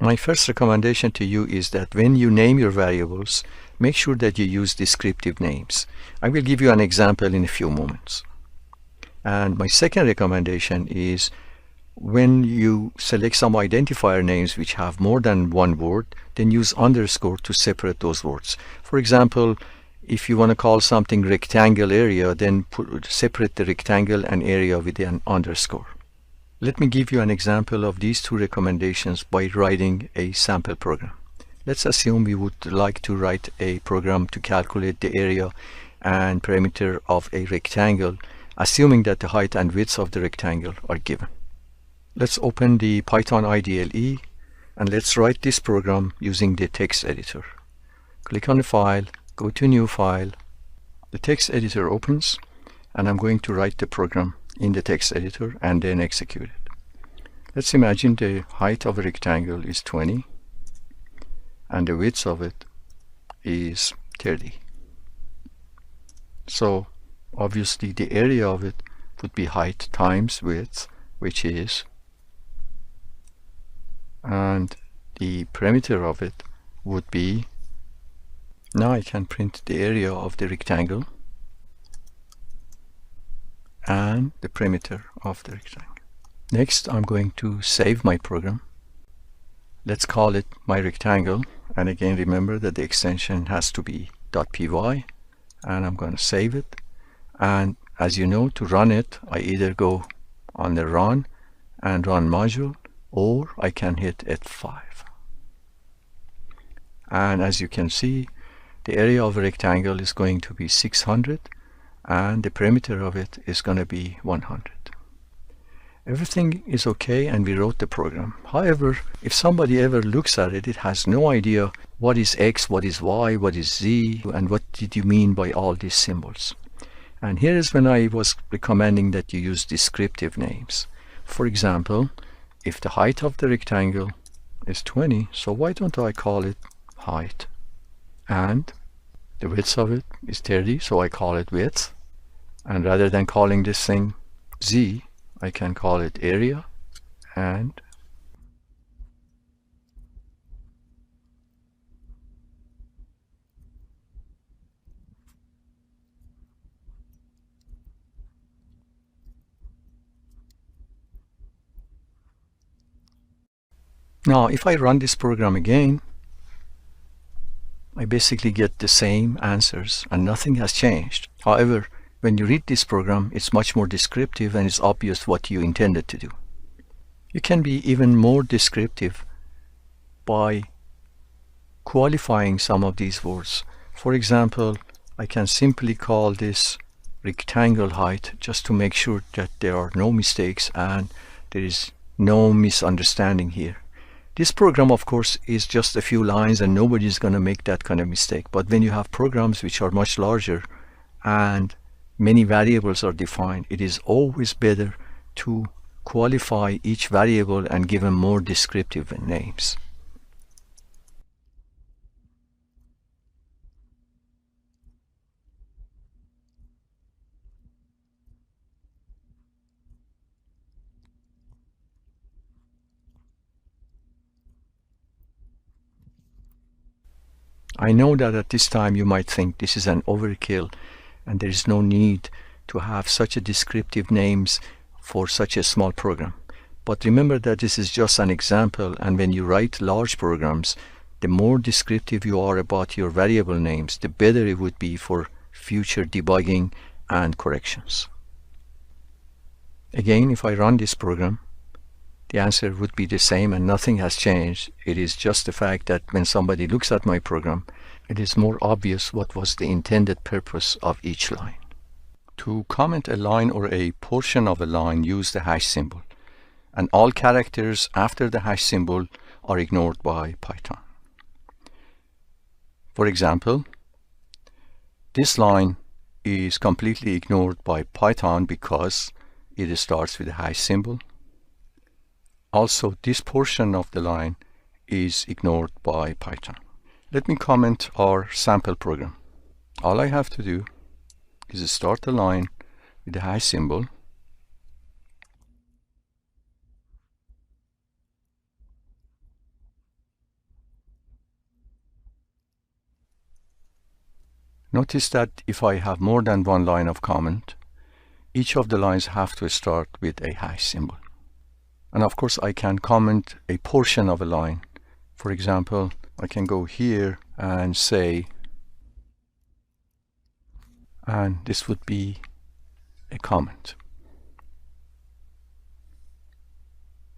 My first recommendation to you is that when you name your variables, make sure that you use descriptive names. I will give you an example in a few moments. And my second recommendation is when you select some identifier names which have more than one word, then use underscore to separate those words. For example, if you want to call something rectangle area, then separate the rectangle and area with an underscore. Let me give you an example of these two recommendations by writing a sample program. Let's assume we would like to write a program to calculate the area and perimeter of a rectangle, assuming that the height and width of the rectangle are given. Let's open the Python IDLE and let's write this program using the text editor. Click on the file, go to new file. The text editor opens and I'm going to write the program in the text editor and then execute it. Let's imagine the height of a rectangle is 20 and the width of it is 30. So obviously the area of it would be height times width, which is, and the perimeter of it would be, now I can print the area of the rectangle and the perimeter of the rectangle. Next, I'm going to save my program. Let's call it my rectangle, and again remember that the extension has to be .py, and I'm going to save it. And as you know, to run it, I either go on the run and run module, or I can hit F5. And as you can see, the area of a rectangle is going to be 600 and the perimeter of it is going to be 100. Everything is okay and we wrote the program. However, if somebody ever looks at it, it has no idea what is X, what is Y, what is Z, and what did you mean by all these symbols. And here is when I was recommending that you use descriptive names. For example, if the height of the rectangle is 20, so why don't I call it height? And the width of it is 30, so I call it width. And rather than calling this thing Z, I can call it area. And now if I run this program again, I basically get the same answers and nothing has changed. However, when you read this program, it's much more descriptive and it's obvious what you intended to do. You can be even more descriptive by qualifying some of these words. For example, I can simply call this rectangle height just to make sure that there are no mistakes and there is no misunderstanding here. This program, of course, is just a few lines and nobody is going to make that kind of mistake. But when you have programs which are much larger and many variables are defined, it is always better to qualify each variable and give them more descriptive names. I know that at this time you might think this is an overkill and there is no need to have such a descriptive names for such a small program. But remember that this is just an example, and when you write large programs, the more descriptive you are about your variable names, the better it would be for future debugging and corrections. Again, if I run this program, the answer would be the same and nothing has changed. It is just the fact that when somebody looks at my program, it is more obvious what was the intended purpose of each line. To comment a line or a portion of a line, use the hash symbol, and all characters after the hash symbol are ignored by Python. For example, this line is completely ignored by Python because it starts with a hash symbol. Also, this portion of the line is ignored by Python. Let me comment our sample program. All I have to do is start the line with the hash symbol, Notice that if I have more than one line of comment, each of the lines have to start with a hash symbol. And of course, I can comment a portion of a line. For example, I can go here and say, and this would be a comment.